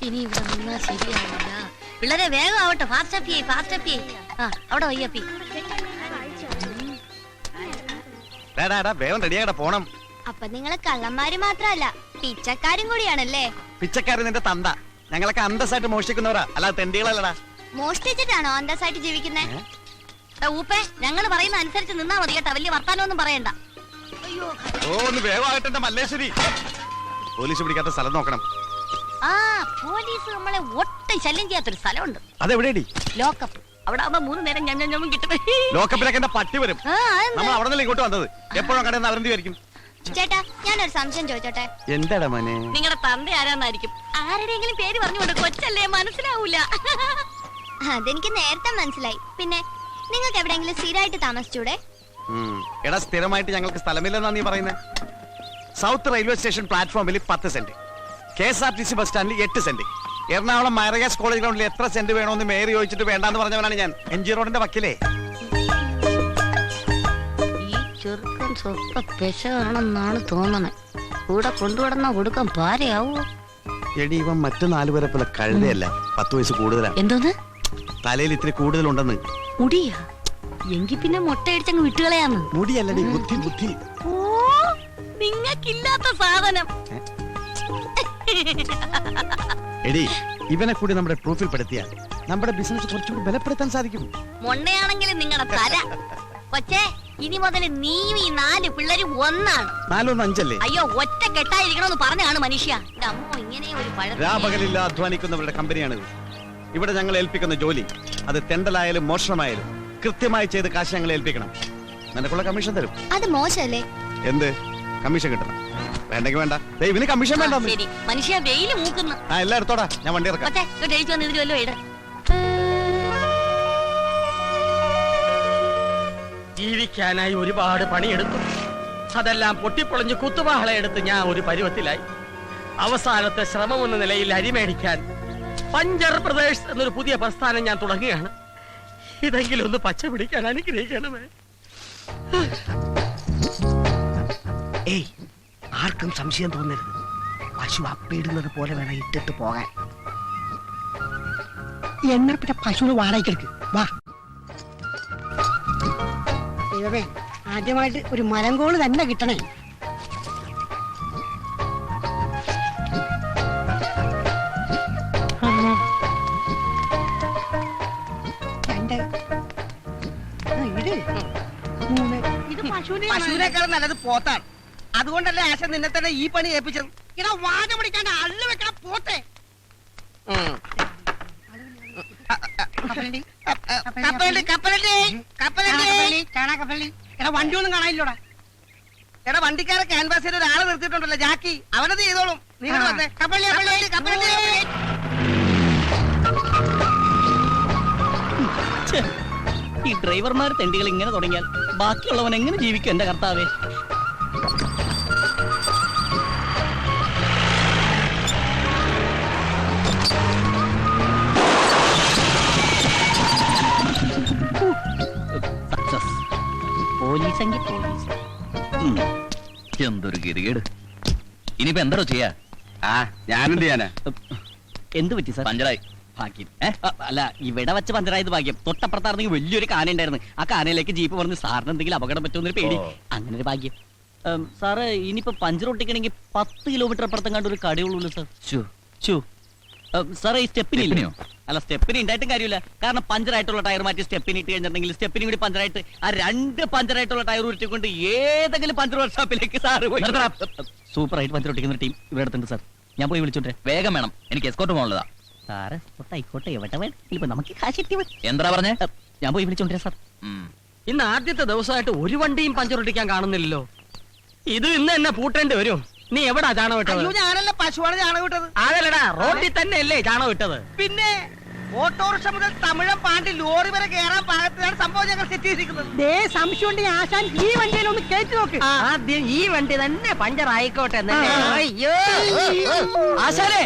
ഇനി ഇവിടെ നിന്നാ ശരിയാവില്ല. പിള്ളേരെ വേഗം ആവട്ടെ, ഫാസ്റ്റ് അപ്പി. ആ അവിടെ വയ്യപ്പി. വേഗം റെഡിയാകട്ടെ, പോണം. അപ്പൊ നിങ്ങള് കള്ളന്മാര് മാത്രല്ല പിച്ചക്കാരും കൂടിയാണല്ലേ? പിച്ചക്കാരൻ നിന്റെ തന്ത. ഞങ്ങളൊക്കെ അന്തസ്സായിട്ട് മോഷ്ടിക്കുന്നവരാ, അല്ലാതെ തെണ്ടികളല്ലടാ. മോഷ്ടിച്ചിട്ടാണോ അന്തസ്സായിട്ട് ജീവിക്കുന്നേ? ഊപ്പേ, ഞങ്ങൾ പറയുന്ന അനുസരിച്ച് നിന്നാ മതി കേട്ടാ, വലിയ വർത്താനൊന്നും പറയണ്ട. ഓ ഒന്ന് വേഗമാകട്ടെ മല്ലേശ്വരി. പോലീസ് പിടിക്കാത്ത സ്ഥലം നോക്കണം. ആ പോലീസ് നമ്മളെ ഒട്ടും ശല്യം ചെയ്യാത്തൊരു സ്ഥലമുണ്ട്. അതെവിടെയാടി? ലോക്കപ്പ്. അവിടെ ആവുമ്പോ 3 നേരം ഞമ്മ കിട്ടും. ലോക്കപ്പിലൊക്കെ എന്റെ പട്ടി വരും. നമ്മൾ അവിടെ നിന്ന് ഇങ്ങോട്ട് വന്നത്. എപ്പോഴും കടന്ന് അവരെന്തായിരിക്കും? ചേട്ടാ, ഞാനൊരു സംശയം ചോദിച്ചോട്ടെ? എന്താടാ മോനെ? നിങ്ങളുടെ തന്ത ആരാന്നായിരിക്കും. ആരുടെയെങ്കിലും പേര് പറഞ്ഞുകൊണ്ട് കൊച്ചല്ലേ, മനസ്സിലാവൂല. അതെനിക്ക് നേരത്തെ മനസ്സിലായി. പിന്നെ നിങ്ങൾക്ക് എവിടെയെങ്കിലും സ്ഥിരമായിട്ട് താമസിച്ചൂടെ? എടാ, സ്ഥിരമായിട്ട് ഞങ്ങൾക്ക് സ്ഥലമില്ലെന്നാ നീ പറയുന്നത്. സൗത്ത് റെയിൽവേ സ്റ്റേഷൻ പ്ലാറ്റ്ഫോമിൽ 10 സെന്റ്, KSRTC ബസ് സ്റ്റാൻഡിൽ 8 സെന്റ്, എറണാകുളം മൈറഗാസ് കോളേജ് ഗ്രൗണ്ടിൽ എത്ര സെന്റ് വേണമെന്ന് മേയർ ചോദിച്ചിട്ട് വേണ്ടാന്ന് പറഞ്ഞവനാണ് ഞാൻ. MG റോഡിന്റെ വക്കിലേ. ഈ ചെറുക്കൻ സ്വപ്പ പെശാണെന്നാണ് തോന്നണേ. കൂടെ കൊണ്ടുവിടുന്ന കൊടുക്കാൻ പാരയാവോ? എടി, ഇവൻ മറ്റു 4 പേരെ പോലെ കഴുതയല്ല, 10 വയസ്സ് കൂടുതലാണ്. എന്തോന്ന്? തലയിൽ ഇത്തിരി കൂടുതലുണ്ടെന്ന്. മുടിയാ? എങ്കി പിന്നെ മുട്ടയടിച്ചങ്ങ് വിട്ടുകളയാന്ന്. മുടിയല്ലടി, ബുദ്ധി. ഓ, നിങ്ങൾക്കില്ലാത്ത സാധനം. എടി, ഇവനെ കൂടി നമ്മുടെ പ്രൂഫിൽ പെടുത്തിയാൽ നമ്മുടെ ബിസിനസ് കുറച്ചുകൂടി ബലപ്പെടുത്താൻ സാധിക്കും. മൊണ്ണയാണെങ്കിലും നിങ്ങളുടെ തല. കൊച്ചേ, ഇനി മുതൽ നീയും ഈ 4 പിള്ളേരും ഒന്നാണ്. 4 1 5 അല്ലേ? അയ്യോ, ഒറ്റ കെട്ടായിരിക്കണമെന്ന് പറഞ്ഞാണ് മനുഷ്യ. അമ്മോ, ഇങ്ങനെ ഒരു രാപകലില്ല അധ്വാനിക്കുന്നവരുടെ കമ്പനിയാണിത്. ഇവിടെ ഞങ്ങൾ ഏൽപ്പിക്കുന്ന ജോലി, അത് തെണ്ടലായാലും മോഷണമായാലും കൃത്യമായി ചെയ്ത് കാശ് ഞങ്ങൾ ഏൽപ്പിക്കണം. നിനക്കുള്ള കമ്മീഷൻ തരും. അത് മോശമല്ലേ? എന്ത് കമ്മീഷൻ കിട്ടണം? വേണ്ടെങ്കിൽ വേണ്ട. ഇവന് കമ്മീഷൻ വേണ്ട. മനുഷ്യ വെയില് മൂക്കുന്നു. ആ, എല്ലാം എടുത്തോടാ, ഞാൻ വണ്ടി ഇറക്കാം. ജീവിക്കാനായി ഒരുപാട് പണിയെടുത്തു. അതെല്ലാം പൊട്ടിപ്പൊളിഞ്ഞ് കുത്തുവാളയെടുത്ത് ഞാൻ ഒരു പരുവത്തിലായി. അവസാനത്തെ ശ്രമം എന്ന നിലയിൽ അരിമേടിക്കാൻ പഞ്ചർ പ്രദേശ് എന്നൊരു പുതിയ പ്രസ്ഥാനം ഞാൻ തുടങ്ങുകയാണ്. ഇതെങ്കിലും ഒന്ന് പച്ച പിടിക്കാൻ അനുഗ്രഹിക്കണമേ. ഏയ്, ആർക്കും സംശയം തോന്നരുത്. പശു അപ്പിടുന്നത് പോലെ വേണം ഇട്ടിട്ട് പോകാൻ. എന്നാ പിന്നെ പശുവിന് വാടകയ്ക്കെടുക്ക്. വാ. ദൈവമേ, ആദ്യമായിട്ട് ഒരു മലങ്കോള് തന്നെ കിട്ടണേ. പശുവിനേക്കാളും നല്ലത് പോത്താണ്. അതുകൊണ്ടല്ലേ ആശ നിന്നെ തന്നെ ഈ പണി ഏൽപ്പിച്ചത്. ഇടാ, വാഴ പിടിക്കാണ്ട് അള്ളു വെക്കണം പോട്ടെ. വണ്ടി ഒന്നും കാണാനില്ലോടാ. എടാ, വണ്ടിക്കാരെ ക്യാൻവാസ് ചെയ്ത് ഒരാളെ നിർത്തിയിട്ടുണ്ടല്ലോ, ജാക്കി. അവനത് ചെയ്തോളും. നിങ്ങൾ വന്നേ. ഈ ഡ്രൈവർമാർ തെണ്ടികൾ ഇങ്ങനെ തുടങ്ങിയാൽ ബാക്കിയുള്ളവൻ എങ്ങനെ ജീവിക്കും? എന്റെ കർത്താവേ. പോലീസെങ്കിൽ പോലീസ്. എന്തൊരു ഗതികേട്. ഇനിയിപ്പോ എന്താണോ ചെയ്യാ? ഞാനെന്ത് ചെയ്യാനാ? എന്ത് പറ്റി സാർ? പഞ്ചറായി. ഭാഗ്യം. അല്ല, ഇവിടെ വെച്ച് പഞ്ചറായത് ഭാഗ്യം. തൊട്ടപ്പുറത്തായിരുന്നെങ്കിൽ വലിയൊരു കാന ഉണ്ടായിരുന്നു. ആ കാനയിലേക്ക് ജീപ്പ് പറഞ്ഞ് സാറിന് എന്തെങ്കിലും അപകടം പറ്റുമെന്നൊരു പേടി. അങ്ങനെ ഒരു ഭാഗ്യം. സാറ് ഇനിയിപ്പോ പഞ്ചർ ഒട്ടിക്കണമെങ്കിൽ 10 കിലോമീറ്റർ അപ്പുറത്തും കണ്ട് ഒരു കടയുള്ളൂ സാർ. സാറേ, ഈ സ്റ്റെപ്പിനില്ലയോ? അല്ല, സ്റ്റെപ്പിന് ഉണ്ടായിട്ടും കാര്യമില്ല. കാരണം പഞ്ചറായിട്ടുള്ള ടയർ മാറ്റി സ്റ്റെപ്പിന് ഇട്ട് കഴിഞ്ഞിട്ടുണ്ടെങ്കിൽ സ്റ്റെപ്പിനും കൂടി പഞ്ചറായിട്ട് ആ 2 പഞ്ചറായിട്ടുള്ള ടയർ ഉരുട്ടിക്കൊണ്ട് ഏതെങ്കിലും പഞ്ചർ വർക്ക്ഷോപ്പിലേക്ക് സാറ് പോയി. സൂപ്പറായിട്ട് പഞ്ചർ ഒട്ടിക്കുന്ന ടീം ഇവിടെ അടുത്തുണ്ട് സാർ. ഞാൻ പോയി വിളിച്ചോട്ടെ. വേഗം വേണം, എനിക്ക് എസ്കോർട്ട് പോകാനുള്ളതാ. സാറ് ആയിക്കോട്ടെ, എവിടെ വേണം, നമുക്ക് കാശ് കിട്ടിയ മതി. എന്താ പറഞ്ഞേ? ഞാൻ പോയി വിളിച്ചോണ്ടിരാ സാർ. ഇന്ന് ആദ്യത്തെ ദിവസമായിട്ട് ഒരു വണ്ടിയും പഞ്ചർ ഒട്ടിക്കാൻ കാണുന്നില്ലല്ലോ. ഇത് ഇന്ന് എന്നെ പൂട്ടേണ്ടി വരും. നീ എവിടാ ചാണകം ഇട്ടത്? ഞാനല്ല, പശുവാണ് ചാണകം ഇട്ടത്. അതല്ലടാ, റോഡിൽ തന്നെ അല്ലേ ചാണകം ഇട്ടത്? പിന്നെ ഓട്ടോറിക്ഷ മുതൽ തമിഴം പാണ്ടി ലോറി വരെ കയറാൻ പാകത്തിലാണ് സംഭവം ഞങ്ങൾ സെറ്റ് ചെയ്തിരിക്കുന്നത്. സംശയം ഉണ്ടെങ്കിൽ ആശാൻ ഈ വണ്ടിയിൽ ഒന്ന് കയറ്റി നോക്ക്. ആദ്യം ഈ വണ്ടി തന്നെ പഞ്ചർ ആയിക്കോട്ടെ. അയ്യോ ആശാനെ,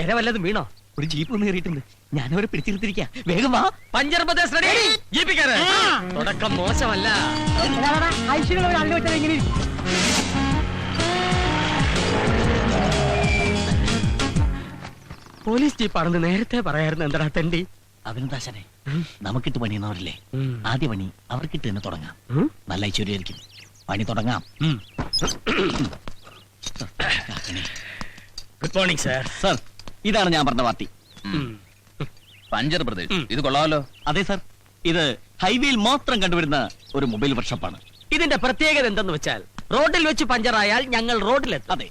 എന്നെ വല്ലതും വീണോ? ഒരു ജീപ്പ് ഒന്ന് കയറിയിട്ടുണ്ട്. ഞാനവരെ പിടിച്ചിരുത്തിരിക്കാം. വേഗം വാ. Puncture Pradesh ready. ജീപ്പിക്കാരൻ തുടക്കം മോശമല്ല. ഐശ്വര്യ അള്ളു വെച്ചാൽ എങ്ങനെ പോലീസ് ജീപ്പാണെന്ന് നേരത്തെ പറയായിരുന്നു. എന്താ തെണ്ടി? അഭിനന്ദാശനെ നമുക്കിട്ട് പണിയുന്നവരില്ലേ, ആദ്യ പണി അവർക്കിട്ട് തന്നെ തുടങ്ങാം. നല്ല ഐശ്വര്യമായിരിക്കും. പണി തുടങ്ങാം. Good morning sir. സർ, ഇതാണ് ഞാൻ പറഞ്ഞ പാർട്ടി. പഞ്ചർ പ്രദേശ് ഇത് കൊള്ളാമല്ലോ. അതെ സർ, ഇത് ഹൈവേയിൽ മാത്രം കണ്ടുവരുന്ന ഒരു മൊബൈൽ വർക്ക്ഷോപ്പാണ്. ഇതിന്റെ പ്രത്യേകത എന്തെന്ന് വെച്ചാൽ റോഡിൽ വെച്ച് പഞ്ചറായാൽ ഞങ്ങൾ റോഡിലെത്തും. അതെ,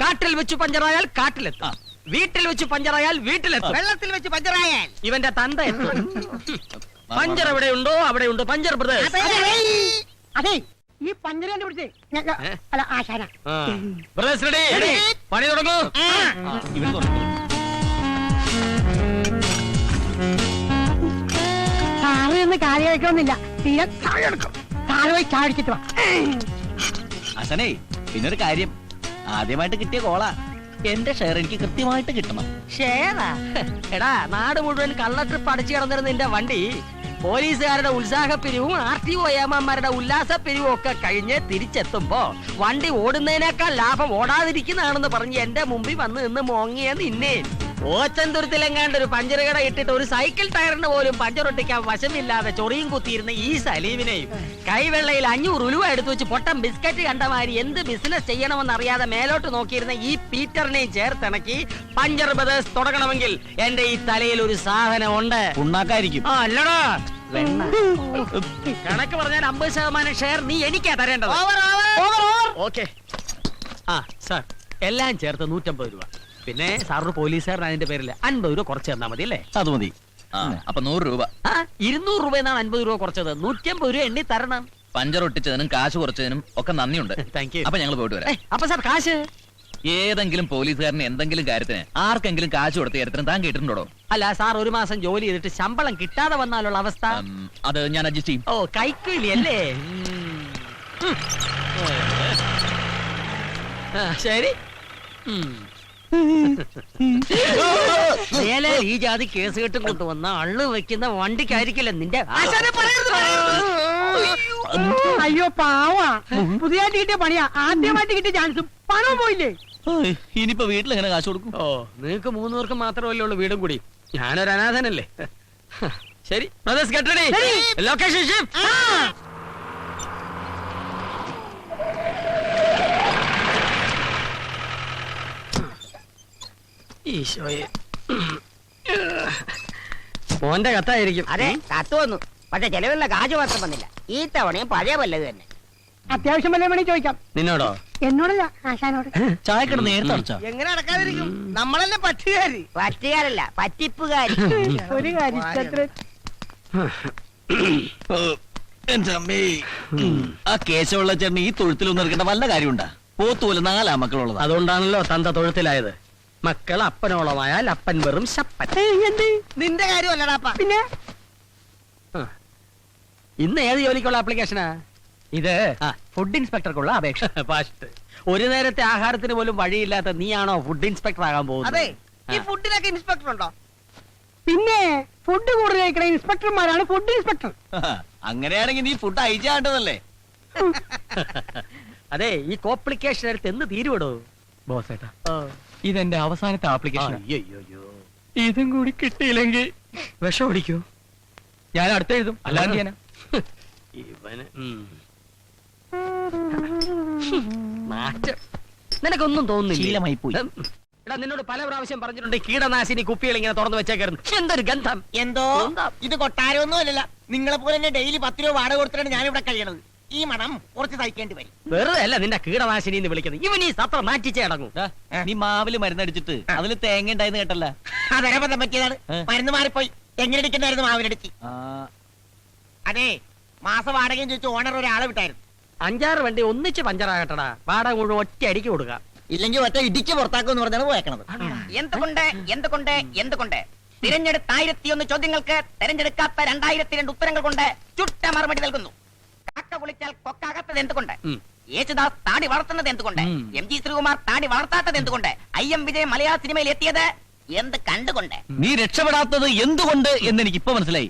കാട്ടിൽ വെച്ച് പഞ്ചറായാൽ കാട്ടിലെത്താം. വീട്ടിൽ വെച്ച് പഞ്ചറായാൽ വീട്ടിലെത്തും. വെള്ളത്തിൽ വെച്ച് പഞ്ചറായാൽ ഇവന്റെ തന്ത എത്തും. പഞ്ചർ എവിടെയുണ്ടോ അവിടെയുണ്ട് പഞ്ചർ ബ്രദേഴ്സ്. അതെ, ഈ പഞ്ചർ കണ്ടുപിടിച്ചേ അല്ല ആശാന. Brothers ready? പണി തുടങ്ങൂ. ഇവര് തുടങ്ങും. കാറിന്ന് കാല് കഴിക്കണമെന്നില്ല, തീരെ താഴെടുക്കും. കാല് പോയി ചാടിച്ചിട്ട് വാ. അസനേ, പിന്നൊരു കാര്യം, ആദ്യമായിട്ട് കിട്ടിയ കോളാ. എന്റെ ഷെയർ എനിക്ക് കൃത്യമായിട്ട് കിട്ടണം. ഷേറാ? എടാ, നാട് മുഴുവൻ കള്ള ട്രിപ്പ് അടിച്ചു കിടന്നിരുന്ന നിന്റെ വണ്ടി പോലീസുകാരുടെ ഉത്സാഹപ്പിരിവും RTO ഏമാന്മാരുടെ ഉല്ലാസപ്പിരിവും ഒക്കെ കഴിഞ്ഞ് തിരിച്ചെത്തുമ്പോ വണ്ടി ഓടുന്നതിനേക്കാൾ ലാഭം ഓടാതിരിക്കുന്നതാണെന്ന് പറഞ്ഞ് എന്റെ മുമ്പിൽ വന്ന് നിന്ന് മോങ്ങിയ നിന്നെ ഓച്ചന്തുരത്തിലെങ്ങാണ്ട് ഒരു പഞ്ചർ കട ഇട്ടിട്ട് ഒരു സൈക്കിൾ ടയറിന് പോലും പഞ്ചറൊട്ടിക്കാൻ വശമില്ലാതെ ചൊറിയും കുത്തിയിരുന്ന ഈ സലീമിനെയും കൈവെള്ളയിൽ 500 ഉലുവ എടുത്തു വെച്ച് പൊട്ടം ബിസ്ക്കറ്റ് കണ്ടമാരി എന്ത് ബിസിനസ് ചെയ്യണമെന്ന് അറിയാതെ മേലോട്ട് നോക്കിയിരുന്ന ഈ പീറ്ററിനെയും ചേർത്തിണക്കി പഞ്ചർ ബ്രദേഴ്സ് തുടങ്ങണമെങ്കിൽ എന്റെ ഈ തലയിൽ ഒരു സാധനം ഉണ്ട്. ഉണ്ടാക്കായിരിക്കും. അല്ലടാ, കണക്ക് പറഞ്ഞാൽ 50% ഷെയർ നീ എനിക്കാ തരേണ്ടത്. ഓക്കെ. ആ സാർ, എല്ലാം ചേർത്ത് 150 രൂപ. പിന്നെ സാറിന് പോലീസുകാരൻ അതിന്റെ പേരിൽ 50 രൂപ കുറച്ച് തന്നാ മതി അല്ലേ? അത് മതി. അപ്പൊ 100 രൂപ. 200 രൂപ എന്നാണ് 50 രൂപ കുറച്ചത്. 150 രൂപ എണ്ണി തരണം. പഞ്ചർ ഒട്ടിച്ചതിനും കാശ് കുറച്ചതിനും ഒക്കെ നന്ദിയുണ്ട്. Thank you. അപ്പൊ ഞങ്ങൾ പോയിട്ട് വരാം. അപ്പൊ സാർ കാശ്? ഏതെങ്കിലും പോലീസുകാരന് എന്തെങ്കിലും കാര്യത്തിന് ആർക്കെങ്കിലും കാശ് കൊടുത്ത കാര്യത്തിന് താൻ കേട്ടിട്ടുണ്ടോ? അല്ല സാർ, ഒരു മാസം ജോലി ചെയ്തിട്ട് ശമ്പളം കിട്ടാതെ വന്നാലുള്ള അവസ്ഥ? അത് ഞാൻ അഡ്ജസ്റ്റ് ചെയ്യും. ഓ, കൈക്കൂലി അല്ലേ? ശരി. ഈ ജാതി കേസ് കെട്ടും കൊണ്ടുവന്ന അള്ളു വെക്കുന്ന വണ്ടിക്കായിരിക്കില്ല നിന്റെ. അയ്യോ പാവാ, പുതിയതായിട്ട് കിട്ടിയ പണിയാ. ആദ്യമായിട്ട് കിട്ടിയ ചാൻസും പണവും പോയില്ലേ? ഇനിയിപ്പോ വീട്ടിൽ എങ്ങനെ കാശ് കൊടുക്കും? ഓ, നിങ്ങൾക്ക് 3 പേർക്ക് മാത്രമല്ലേ ഉള്ളൂ വീടും കൂടി. ഞാനൊരു അനാഥനല്ലേ. ശരി, ലൊക്കേഷൻ ഷിഫ്റ്റ്. ഈശോയെ, മോന്റെ കത്തായിരിക്കും. അതെ, കത്ത് വന്നു. പക്ഷെ ചെലവില്ല, കാശ് മാത്രം വന്നില്ല. ഈ തവണയും പഴയ വല്ലത് തന്നെ. അത്യാവശ്യം വല്ല വേണേ ചോദിക്കാം. നിന്നോടോ? എന്നോടല്ല, ആശാനോട്. ചായക്കട നേരത്തെ അടച്ചോ? എങ്ങനെ അടക്കാതിരിക്കും? നമ്മളല്ലേ പറ്റുകാരി. പറ്റുകാരല്ല, പറ്റിപ്പുകാരി. ഒരു കാര്യം എന്റെ അമ്മേ, ആ കേശവുള്ള ചേട്ടന് ഈ തൊഴുത്തിലൊന്നും എടുക്കേണ്ട വല്ല കാര്യമുണ്ടാ? പോത്തുപോലെ 4 മക്കളുള്ളത്. അതുകൊണ്ടാണല്ലോ തന്ത തൊഴുത്തിലായത്. മക്കൾ അപ്പനോളമായാൽ അപ്പൻ വെറും ശപ്പൻ. നിന്റെ കാര്യമല്ലടാപ്പ. പിന്നെ ഇന്ന് ഏത് ജോലിക്കുള്ള ആപ്ലിക്കേഷനാ ഇത്? ഫുഡ് ഇൻസ്പെക്ടർക്കുള്ള അപേക്ഷ. ഫാസ്റ്റ്. ഒരു നേരത്തെ ആഹാരത്തിന് പോലും വഴിയില്ലാത്ത നീയാണോ ഫുഡ് ഇൻസ്പെക്ടർ ആകാൻ പോകുന്നത്? അതെ, ഈ ഫുഡിനൊക്കെ ഇൻസ്പെക്ടർ ഉണ്ടോ? പിന്നെ ഫുഡ് കൂടുതൽ കഴിക്കുന്ന ഇൻസ്പെക്ടർമാരാണ് ഫുഡ് ഇൻസ്പെക്ടർ. അങ്ങനെയാണെങ്കിൽ നീ ഫുഡ് അയച്ചാണ്ടതല്ലേ? അതെ, ഈ കോംപ്ലിക്കേഷൻ എടുത്ത് എന്ന് തീരുവിടോ ബോസേട്ടാ? ഇതെന്റെ അവസാനത്തെ ആപ്ലിക്കേഷൻ. അയ്യോ, ഇതും കൂടി കിട്ടിയില്ലെങ്കിൽ വിഷം ഓടിക്കൂ. ഞാൻ അടുത്ത് എഴുതും, അല്ലാതെ ഞാനാ. ഇവന് മാറ്റം നിനക്കൊന്നും തോന്നുന്നില്ല. ശീലമായി പോയി. എടാ, നിന്നോട് പല പ്രാവശ്യം പറഞ്ഞിട്ടുണ്ട് കീടനാശിനി കുപ്പികൾ ഇങ്ങനെ തുറന്നു വെച്ചേക്കായിരുന്നു. എന്തൊരു ഗന്ധം! എന്തോ ഇത് കൊട്ടാരമൊന്നും അല്ലല്ല. നിങ്ങളെ പോലെ തന്നെ ഡെയിലി 10 രൂപ വാടക കൊടുത്തിട്ടാണ് ഞാനിവിടെ കഴിയണത്. ഈ മണം കുറച്ച് സഹിക്കേണ്ടി വരും. വെറുതെ അല്ല നിന്റെ കീടനാശിനി എന്ന് വിളിക്കുന്നത്. ഇവൻ ഈ സത്രം മാറ്റിച്ചേ അടങ്ങും. നീ മാവില് മരുന്നടിച്ചിട്ട് അതിൽ തേങ്ങ ഉണ്ടായെന്ന് കേട്ടല്ല? അതേ ബന്ധം പറ്റിയതാണ്. മരുന്ന് മാറിപ്പോയി. എങ്ങനെ അടിക്കണ്ടായിരുന്നു മാവിനടിച്ച്. അതെ, മാസ വാടകയും ചോദിച്ചു ഓണർ ഒരാളെ വിട്ടായിരുന്നു. 5-6 വണ്ടി ഒന്നിച്ച് പഞ്ചറാകട്ടടാ. വാടക മുഴുവൻ ഒറ്റ അടിക്ക് കൊടുക്കാം. ഇല്ലെങ്കിൽ ഒറ്റ ഇടിക്ക് പുറത്താക്കുമെന്ന് പറഞ്ഞാണ് പോയേക്കണത്. എന്തുകൊണ്ട് തിരഞ്ഞെടുത്ത 1001 ചോദ്യങ്ങൾക്ക് തെരഞ്ഞെടുക്കാത്ത 2002 ഉത്തരങ്ങൾ കൊണ്ട് ചുട്ട മറുപടി നൽകുന്നു. കാക്ക കുളിച്ചാൽ കൊക്കാകാത്തത് എന്തുകൊണ്ട്? യേശുദാസ് താടി വളർത്തുന്നത് എന്തുകൊണ്ട്? MG ശ്രീകുമാർ താടി വളർത്താത്തത് എന്തുകൊണ്ട്? IM വിജയ് മലയാള സിനിമയിൽ എത്തിയത് എന്ത് കണ്ടുകൊണ്ട്? നീ രക്ഷപ്പെടാത്തത് എന്തുകൊണ്ട് എന്ന് എനിക്ക് ഇപ്പൊ മനസ്സിലായി.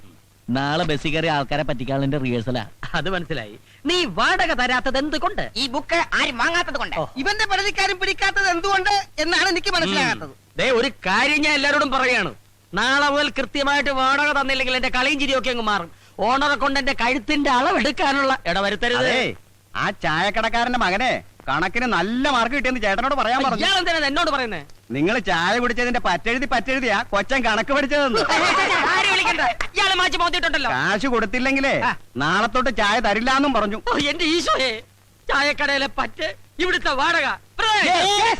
നാളെ ബസ്സിൽ കയറി ആൾക്കാരെ പറ്റിക്കാനുള്ള റിഹേഴ്സലാ. അത് മനസ്സിലായി. നീ വാടക തരാത്തത് എന്തുകൊണ്ട്? ഈ ബുക്ക് ആരും വാങ്ങാത്തത് കൊണ്ട്. ഇവന്റെ പരാതിക്കാരും പിടിക്കാത്തത് എന്തുകൊണ്ട് എന്നാണ് എനിക്ക് മനസ്സിലാകാത്തത്. ദേ ഒരു കാര്യം ഞാൻ എല്ലാരോടും പറയാണ്, നാളെ മുതൽ കൃത്യമായിട്ട് വാടക തന്നില്ലെങ്കിൽ എന്റെ കളിയും ചിരിയൊക്കെ അങ്ങ് മാറും. ഓണറെ കൊണ്ട് എന്റെ കഴുത്തിന്റെ അളവെടുക്കാനുള്ള ഇടവരുത്തരുത്. ആ ചായക്കടക്കാരന്റെ മകനെ കണക്കിന് നല്ല മാർക്ക് കിട്ടിയെന്ന് ചേട്ടനോട് പറയാൻ പറഞ്ഞു. ഇയാൾ എന്തിനാ എന്നോട് പറയുന്നേ? നിങ്ങൾ ചായ കുടിച്ചതിന്റെ പറ്റെഴുതിയാ കൊച്ചൻ കണക്ക് പഠിച്ചതെന്ന്. ആരെ വിളിക്കണ്ട, ഇയാളെ മാറ്റി മോത്തിട്ടുണ്ടല്ലോ. കാശ് കൊടുത്തില്ലെങ്കിലേ നാളെ തൊട്ട് ചായ തരില്ലാന്നും പറഞ്ഞു. ഓ, എന്റെ ഈശോയെ, ചായക്കടയിലെ പറ്റ്, ഇവിടുത്തെ വാടക,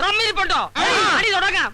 റമ്മിരിപ്പുണ്ടോ? അടി തുടങ്ങാം.